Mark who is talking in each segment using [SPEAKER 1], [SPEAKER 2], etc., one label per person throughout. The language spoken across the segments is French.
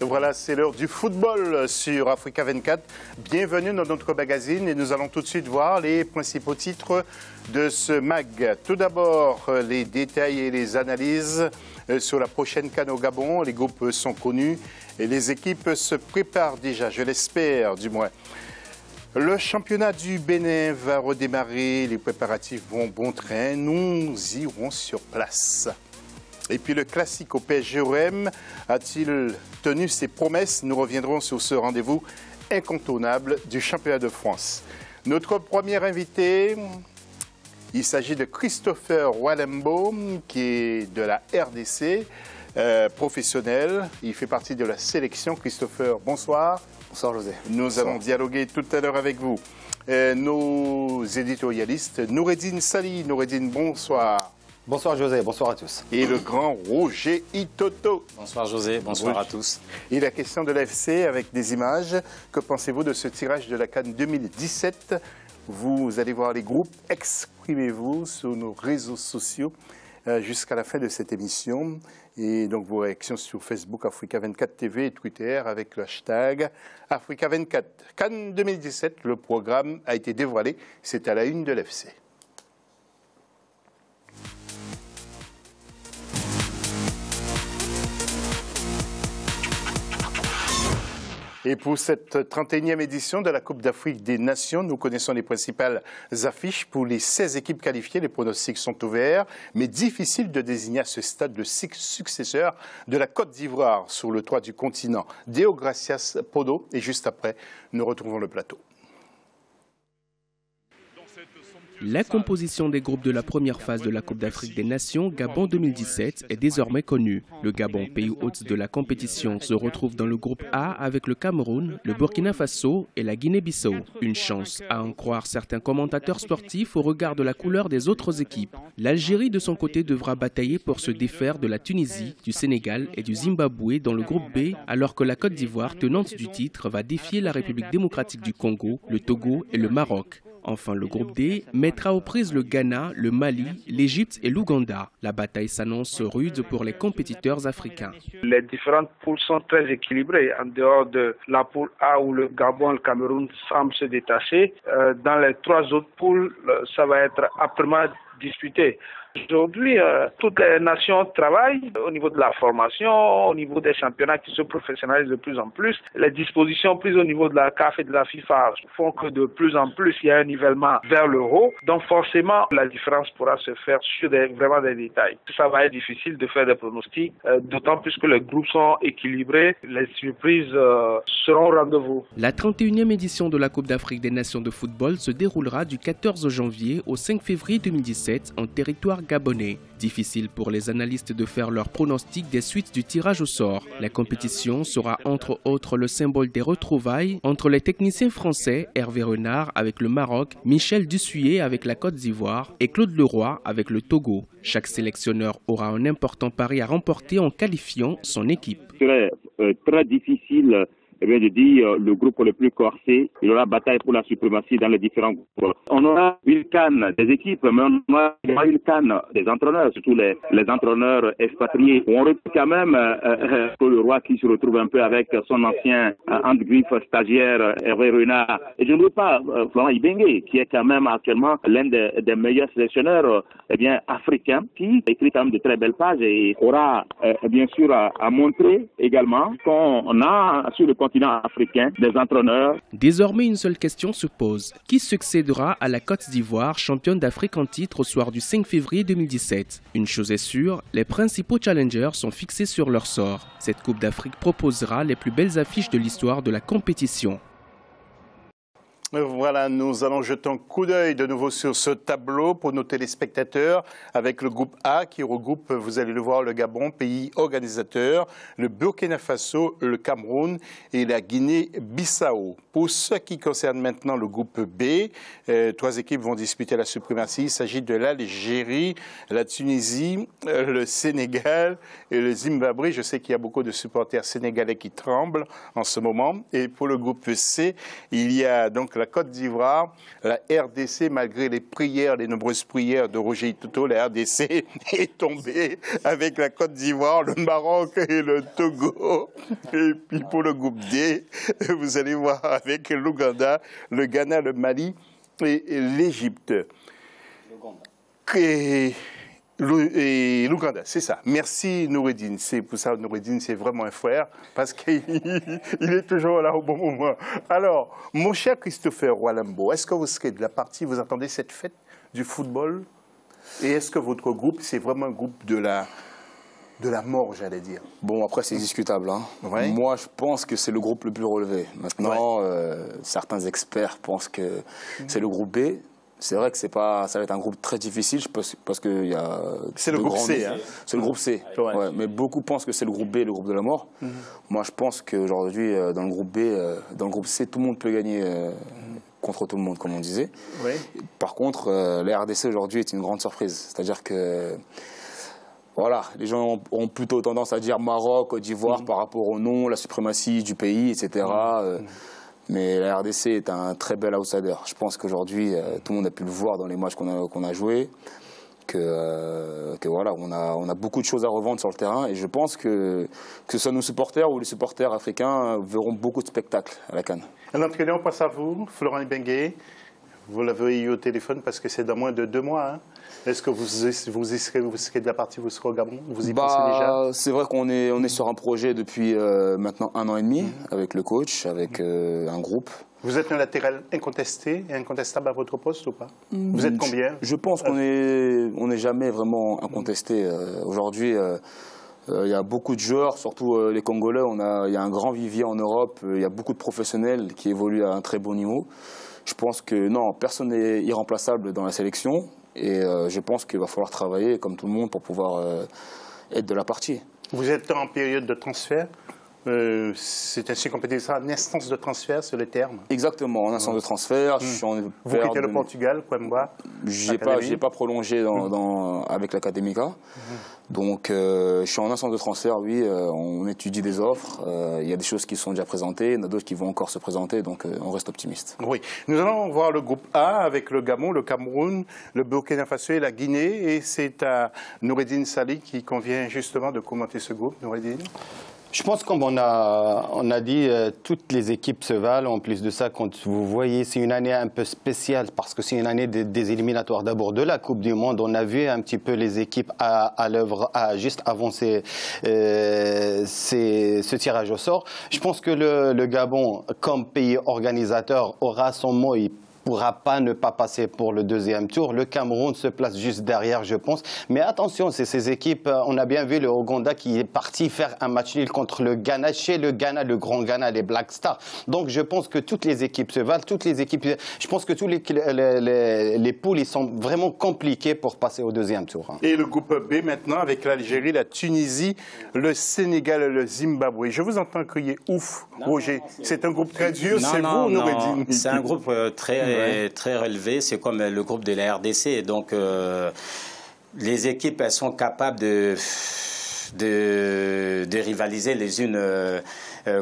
[SPEAKER 1] Voilà, c'est l'heure du football sur Africa 24. Bienvenue dans notre magazine et nous allons tout de suite voir les principaux titres de ce mag. Tout d'abord, les détails et les analyses sur la prochaine CAN au Gabon. Les groupes sont connus et les équipes se préparent déjà, je l'espère du moins. Le championnat du Bénin va redémarrer, les préparatifs vont bon train, nous irons sur place. Et puis le classique au PSG-OM a-t-il tenu ses promesses? Nous reviendrons sur ce rendez-vous incontournable du championnat de France. Notre premier invité, il s'agit de Christopher Walembo, qui est de la RDC, professionnel. Il fait partie de la sélection. Christopher, bonsoir.
[SPEAKER 2] Bonsoir José.
[SPEAKER 1] Nous allons dialoguer tout à l'heure avec vous. Nos éditorialistes, Noureddine Sali. Noureddine, bonsoir.
[SPEAKER 2] Bonsoir José, bonsoir à tous.
[SPEAKER 1] Et le grand Roger Itoto.
[SPEAKER 3] Bonsoir José, bonsoir à tous.
[SPEAKER 1] Et la question de l'AFC avec des images. Que pensez-vous de ce tirage de la CAN 2017? Vous allez voir les groupes. Exprimez-vous sur nos réseaux sociaux jusqu'à la fin de cette émission. Et donc vos réactions sur Facebook, Africa 24 TV et Twitter avec le hashtag Africa 24. CAN 2017, le programme a été dévoilé. C'est à la une de l'AFC. Et pour cette 31e édition de la Coupe d'Afrique des Nations, nous connaissons les principales affiches. Pour les 16 équipes qualifiées, les pronostics sont ouverts, mais difficile de désigner à ce stade le successeur de la Côte d'Ivoire sur le toit du continent. Deo Gracias Podo, et juste après, nous retrouvons le plateau.
[SPEAKER 4] La composition des groupes de la première phase de la Coupe d'Afrique des Nations Gabon 2017 est désormais connue. Le Gabon, pays hôte de la compétition, se retrouve dans le groupe A avec le Cameroun, le Burkina Faso et la Guinée-Bissau. Une chance, à en croire certains commentateurs sportifs au regard de la couleur des autres équipes. L'Algérie, de son côté, devra batailler pour se défaire de la Tunisie, du Sénégal et du Zimbabwe dans le groupe B, alors que la Côte d'Ivoire, tenante du titre, va défier la République démocratique du Congo, le Togo et le Maroc. Enfin, le groupe D mettra aux prises le Ghana, le Mali, l'Égypte et l'Ouganda. La bataille s'annonce rude pour les compétiteurs africains.
[SPEAKER 5] Les différentes poules sont très équilibrées. En dehors de la poule A où le Gabon et le Cameroun semblent se détacher, dans les trois autres poules, ça va être âprement disputé. Aujourd'hui, toutes les nations travaillent au niveau de la formation, au niveau des championnats qui se professionnalisent de plus en plus. Les dispositions prises au niveau de la CAF et de la FIFA font que de plus en plus, il y a un nivellement vers le haut. Donc forcément, la différence pourra se faire sur vraiment des détails. Ça va être difficile de faire des pronostics, d'autant plus que les groupes sont équilibrés. Les surprises seront au rendez-vous.
[SPEAKER 4] La 31e édition de la Coupe d'Afrique des Nations de football se déroulera du 14 janvier au 5 février 2017 en territoire gabonais. Difficile pour les analystes de faire leur pronostic des suites du tirage au sort. La compétition sera entre autres le symbole des retrouvailles entre les techniciens français Hervé Renard avec le Maroc, Michel Dussuyer avec la Côte d'Ivoire et Claude Leroy avec le Togo. Chaque sélectionneur aura un important pari à remporter en qualifiant son équipe.
[SPEAKER 6] Ce serait très difficile de dire le groupe le plus corsé. Il y aura bataille pour la suprématie dans les différents groupes. On aura une canne des équipes, mais on aura une canne des entraîneurs, surtout les entraîneurs expatriés. On retrouve quand même le roi qui se retrouve un peu avec son ancien hand-griffe stagiaire Hervé Renard. Et je ne veux pas Florent Ibenge, qui est quand même actuellement l'un des meilleurs sélectionneurs africains, qui écrit quand même de très belles pages et aura bien sûr à montrer également qu'on a sur le continent africain des entraîneurs.
[SPEAKER 4] Désormais, une seule question se pose. Qui succédera à la Côte d'Ivoire, championne d'Afrique en titre au soir du 5 février 2017? Une chose est sûre, les principaux challengers sont fixés sur leur sort. Cette Coupe d'Afrique proposera les plus belles affiches de l'histoire de la compétition.
[SPEAKER 1] Voilà, nous allons jeter un coup d'œil de nouveau sur ce tableau pour nos téléspectateurs avec le groupe A qui regroupe, vous allez le voir, le Gabon, pays organisateur, le Burkina Faso, le Cameroun et la Guinée-Bissau. Pour ce qui concerne maintenant le groupe B, trois équipes vont disputer la suprématie. Il s'agit de l'Algérie, la Tunisie, le Sénégal et le Zimbabwe. Je sais qu'il y a beaucoup de supporters sénégalais qui tremblent en ce moment. Et pour le groupe C, il y a donc la la Côte d'Ivoire. La RDC, malgré les prières, les nombreuses prières de Roger Itoto, la RDC est tombée avec la Côte d'Ivoire, le Maroc et le Togo. Et puis pour le groupe D, vous allez voir avec l'Ouganda, le Ghana, le Mali et l'Égypte. Et l'Ouganda, c'est ça. Merci Noureddine. C'est pour ça Noureddine, c'est vraiment un frère parce qu'il est toujours là au bon moment. Alors, mon cher Christopher Walambo, est-ce que vous serez de la partie, vous attendez cette fête du football? Et est-ce que votre groupe, c'est vraiment un groupe de la mort, j'allais dire?
[SPEAKER 2] Bon, après, c'est discutable. Hein.
[SPEAKER 1] Ouais.
[SPEAKER 2] Moi, je pense que c'est le groupe le plus relevé. Maintenant, certains experts pensent que c'est le groupe B. C'est vrai que ça va être un groupe très difficile parce qu'il y a...
[SPEAKER 1] C'est le groupe C. Hein.
[SPEAKER 2] C'est le groupe C.
[SPEAKER 1] Ouais.
[SPEAKER 2] Ouais, mais beaucoup pensent que c'est le groupe B, le groupe de la mort. Moi, je pense qu'aujourd'hui, dans le groupe B, dans le groupe C, tout le monde peut gagner contre tout le monde, comme on disait.
[SPEAKER 1] Ouais.
[SPEAKER 2] Par contre, la RDC aujourd'hui est une grande surprise. C'est-à-dire que... Voilà, les gens ont plutôt tendance à dire Maroc, Côte d'Ivoire par rapport au nom, la suprématie du pays, etc. Mais la RDC est un très bel outsider. Je pense qu'aujourd'hui, tout le monde a pu le voir dans les matchs qu'on a joués, que voilà, on a beaucoup de choses à revendre sur le terrain. Et je pense que ce soit nos supporters ou les supporters africains verront beaucoup de spectacles à la CAN.
[SPEAKER 1] L'entraîneur, on passe à vous, Florent Ibenge. Vous l'avez eu au téléphone parce que c'est dans moins de 2 mois. Hein. Est-ce que vous serez de la partie, vous serez au Gabon? Vous y pensez déjà?
[SPEAKER 2] C'est vrai qu'on est sur un projet depuis maintenant 1 an et demi, avec le coach, avec un groupe.
[SPEAKER 1] Vous êtes un latéral incontesté et incontestable à votre poste ou pas? Vous êtes combien?
[SPEAKER 2] Je pense qu'on n'est jamais vraiment incontesté. Aujourd'hui, il y a beaucoup de joueurs, surtout les Congolais. Il y a un grand vivier en Europe. Il y a beaucoup de professionnels qui évoluent à un très bon niveau. Je pense que non, personne n'est irremplaçable dans la sélection. Et je pense qu'il va falloir travailler comme tout le monde pour pouvoir être de la partie.
[SPEAKER 1] Vous êtes en période de transfert. C'est ainsi qu'on peut dire ça, une instance de transfert, c'est le terme.
[SPEAKER 2] Exactement, en instance de transfert.
[SPEAKER 1] Vous quittez le Portugal, Coimbra?
[SPEAKER 2] Je n'ai pas prolongé avec l'Académica. Donc, je suis en instance de transfert, oui. On étudie des offres. Il y a des choses qui sont déjà présentées, il y en a d'autres qui vont encore se présenter. Donc, on reste optimiste.
[SPEAKER 1] Oui. Nous allons voir le groupe A avec le Gabon, le Cameroun, le Burkina Faso et la Guinée. Et c'est à Noureddine Sali qui convient justement de commenter ce groupe. Noureddine?
[SPEAKER 7] Je pense comme on a dit, toutes les équipes se valent. En plus de ça, quand vous voyez, c'est une année un peu spéciale parce que c'est une année des éliminatoires d'abord de la Coupe du Monde. On a vu un petit peu les équipes à l'œuvre juste avant ce tirage au sort. Je pense que le Gabon, comme pays organisateur, aura son mot. Il pourra pas ne pas passer pour le deuxième tour. Le Cameroun se place juste derrière, je pense. Mais attention, c'est ces équipes. On a bien vu le Ouganda qui est parti faire un match nul contre le Ghana. Chez le Ghana, le grand Ghana, les Black Stars. Donc je pense que toutes les équipes se valent. Toutes les équipes. Je pense que tous les poules, ils sont vraiment compliqués pour passer au deuxième tour.
[SPEAKER 1] Et le groupe B maintenant avec l'Algérie, la Tunisie, le Sénégal et le Zimbabwe. Je vous entends crier ouf, Roger. C'est un groupe très dur. C'est vous, Noureddine?
[SPEAKER 3] C'est un groupe très relevé, c'est comme le groupe de la RDC. Donc, les équipes, elles sont capables de rivaliser les unes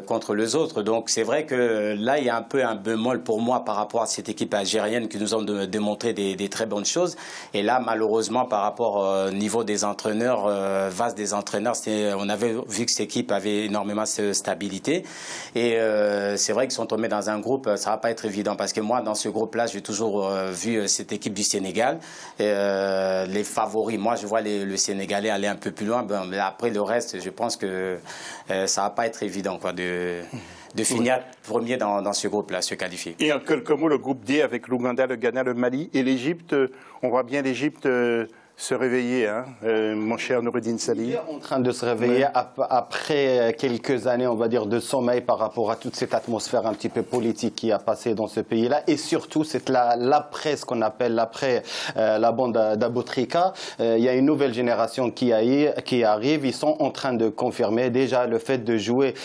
[SPEAKER 3] contre les autres. Donc, c'est vrai que là, il y a un peu un bémol pour moi par rapport à cette équipe algérienne qui nous ont démontré des très bonnes choses. Et là, malheureusement, par rapport au niveau des entraîneurs, vaste des entraîneurs, on avait vu que cette équipe avait énormément de stabilité. Et c'est vrai qu'ils sont tombés dans un groupe, ça va pas être évident parce que moi, dans ce groupe-là, j'ai toujours vu cette équipe du Sénégal. Les favoris, moi, je vois le Sénégalais aller un peu plus loin. Mais après, le reste, je pense que ça va pas être évident, quoi, de finir premier dans ce groupe-là, se qualifier.
[SPEAKER 1] Et en quelques mots, le groupe D avec l'Ouganda, le Ghana, le Mali et l'Égypte. On voit bien l'Égypte se réveiller, hein, mon cher Noureddine Sali.
[SPEAKER 7] Il est en train de se réveiller après quelques années, on va dire, de sommeil par rapport à toute cette atmosphère un petit peu politique qui a passé dans ce pays-là. Et surtout, c'est l'après, ce qu'on appelle l'après la bande d'Aboutrika. Il y a une nouvelle génération qui arrive. Ils sont en train de confirmer déjà le fait de jouer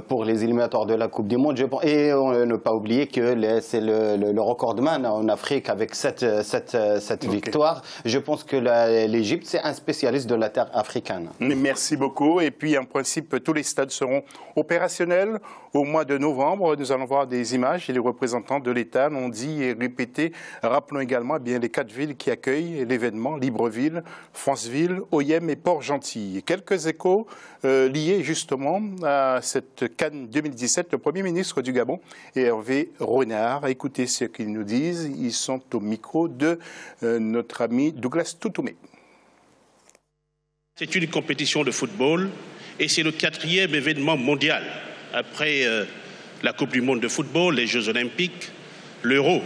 [SPEAKER 7] pour les éliminatoires de la Coupe du Monde. Et ne pas oublier que c'est le recordman en Afrique avec cette victoire. Je pense que l'Égypte, c'est un spécialiste de la terre africaine.
[SPEAKER 1] Merci beaucoup. Et puis, en principe, tous les stades seront opérationnels au mois de novembre. Nous allons voir des images et les représentants de l'État l'ont dit et répété. Rappelons également bien les 4 villes qui accueillent l'événement, Libreville, Franceville, Oyem et Port-Gentil. Quelques échos liés justement à cette CAN 2017. Le Premier ministre du Gabon est Hervé Renard. Écoutez ce qu'ils nous disent. Ils sont au micro de notre ami Douglas Toutoumé.
[SPEAKER 8] C'est une compétition de football et c'est le 4e événement mondial après la Coupe du monde de football, les Jeux olympiques, l'Euro.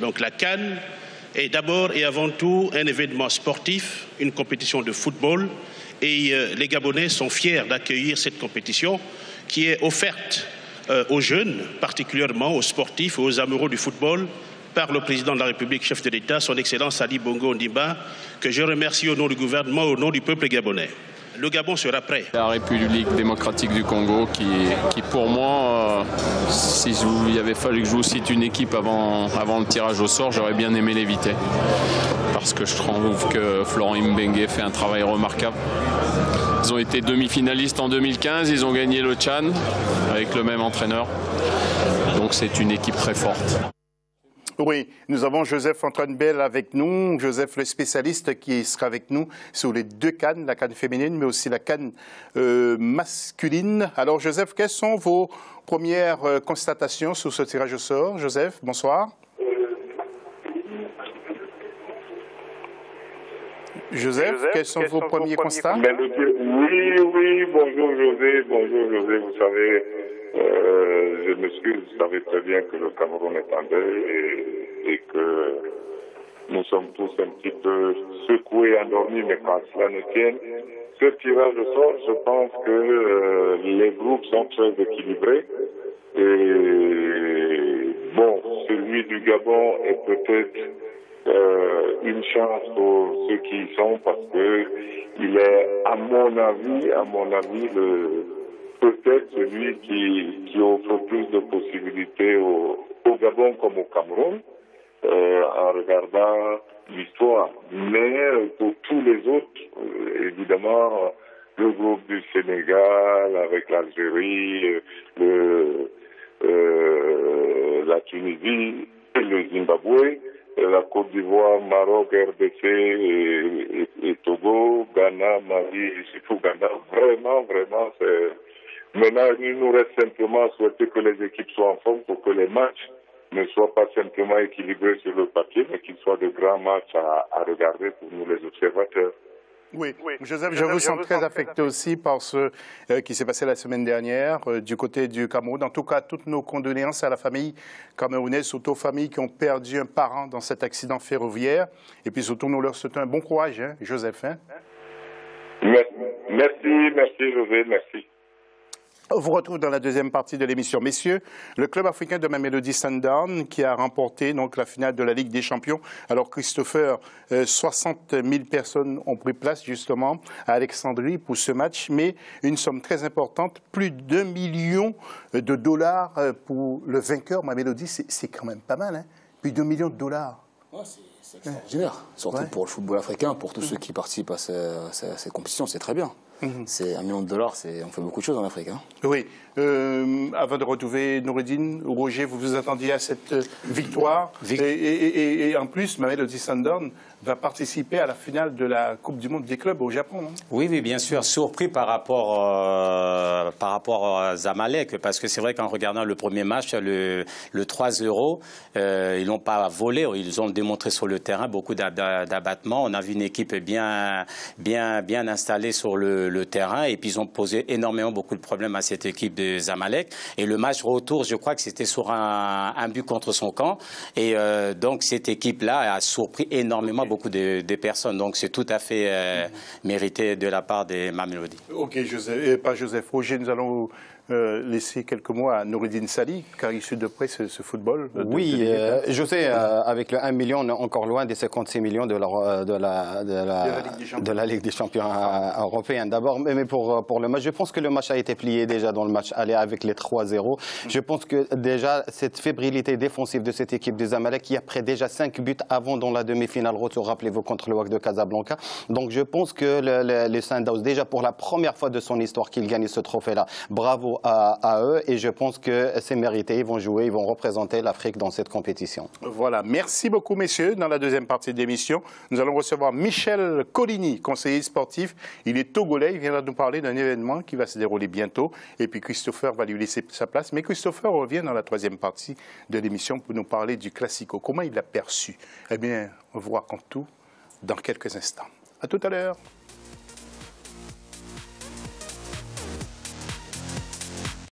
[SPEAKER 8] Donc la CAN est d'abord et avant tout un événement sportif, une compétition de football et les Gabonais sont fiers d'accueillir cette compétition qui est offerte aux jeunes, particulièrement aux sportifs et aux amoureux du football, par le président de la République, chef de l'État, son Excellence Ali Bongo Ondimba, que je remercie au nom du gouvernement, au nom du peuple gabonais. Le Gabon sera prêt.
[SPEAKER 9] La République démocratique du Congo qui pour moi, il avait fallu que je vous cite une équipe avant le tirage au sort, j'aurais bien aimé l'éviter. Parce que je trouve que Florent Mbengue fait un travail remarquable. Ils ont été demi-finalistes en 2015, ils ont gagné le Tchad avec le même entraîneur. Donc c'est une équipe très forte.
[SPEAKER 1] Oui, nous avons Joseph-Antoine Bell avec nous, Joseph le spécialiste qui sera avec nous sur les 2 CAN, la CAN féminine mais aussi la CAN masculine. Alors Joseph, quelles sont vos premières constatations sur ce tirage au sort? Joseph, bonsoir. Joseph, quels sont vos premiers constats?
[SPEAKER 10] Oui, bonjour José, vous savez, je m'excuse, vous savez très bien que le Cameroun est en deuil et que nous sommes tous un petit peu secoués, endormis, mais quand cela ne tienne, ce tirage au sort, je pense que les groupes sont très équilibrés et bon, celui du Gabon est peut-être une chance pour ceux qui y sont parce que il est, à mon avis, peut-être celui qui offre plus de possibilités au Gabon comme au Cameroun en regardant l'histoire. Mais pour tous les autres, évidemment, le groupe du Sénégal avec l'Algérie, la Tunisie, le Zimbabwe, la Côte d'Ivoire, Maroc, RDC et Togo, Ghana, Mali, surtout Ghana, vraiment, c'est... Maintenant, il nous reste simplement à souhaiter que les équipes soient en forme pour que les matchs ne soient pas simplement équilibrés sur le papier, mais qu'ils soient de grands matchs à regarder pour nous les observateurs.
[SPEAKER 1] Oui, Joseph, je vous sens très affecté aussi par ce qui s'est passé la semaine dernière du côté du Cameroun. En tout cas, toutes nos condoléances à la famille camerounaise, surtout aux familles qui ont perdu un parent dans cet accident ferroviaire. Et puis surtout, nous leur souhaitons un bon courage, hein, Joseph. Hein?
[SPEAKER 10] Merci José, merci.
[SPEAKER 1] On vous retrouve dans la deuxième partie de l'émission. Messieurs, le club africain de Mamelodi Sundowns qui a remporté donc la finale de la Ligue des Champions. Alors Christopher, 60 000 personnes ont pris place justement à Alexandrie pour ce match, mais une somme très importante, plus d'1 million de dollars pour le vainqueur. Mamelodi, c'est quand même pas mal, hein? Plus d'1 million de dollars.
[SPEAKER 2] Ouais, c'est extraordinaire, surtout pour le football africain, pour tous ceux qui participent à ces compétitions, c'est très bien. C'est $1 million, on fait beaucoup de choses en Afrique. Hein.
[SPEAKER 1] Oui. Avant de retrouver Noureddine, Roger, vous vous attendiez à cette victoire. Et en plus, Mamelodi Sundowns va participer à la finale de la Coupe du Monde des clubs au Japon. Hein.
[SPEAKER 3] Oui, bien sûr. Surpris par rapport à Zamalek, parce que c'est vrai qu'en regardant le premier match, le 3-0, ils n'ont pas volé, ils ont démontré sur le terrain beaucoup d'abattements. On a vu une équipe bien installée sur le terrain et puis ils ont posé beaucoup de problèmes à cette équipe de Zamalek. Et le match retour, je crois que c'était sur un but contre son camp. Et donc cette équipe-là a surpris énormément beaucoup de personnes. Donc c'est tout à fait mérité de la part des Mamelodi.
[SPEAKER 1] Ok, Joseph, pas Joseph. Roger, nous allons laisser quelques mots à Noureddine Sali, car il suit de près ce football.
[SPEAKER 7] Oui, je sais, avec le 1 million, on est encore loin des 56 millions de la Ligue des Champions européenne. D'abord, mais pour le match, je pense que le match a été plié déjà dans le match aller avec les 3-0. Je pense que déjà, cette fébrilité défensive de cette équipe des Zamalek, qui a pris déjà 5 buts avant dans la demi-finale retour, rappelez-vous, contre le WAC de Casablanca. Donc je pense que les Sundowns, déjà pour la première fois de son histoire qu'ils gagnent ce trophée-là, bravo à eux, et je pense que c'est mérité, ils vont jouer, ils vont représenter l'Afrique dans cette compétition.
[SPEAKER 1] Voilà, merci beaucoup messieurs. Dans la deuxième partie de l'émission, nous allons recevoir Michel Coligny, conseiller sportif. Il est togolais, il viendra nous parler d'un événement qui va se dérouler bientôt, et puis Christopher va lui laisser sa place. Mais Christopher revient dans la troisième partie de l'émission pour nous parler du Classico. Comment il l'a perçu? Eh bien, on vous raconte tout dans quelques instants. À tout à l'heure.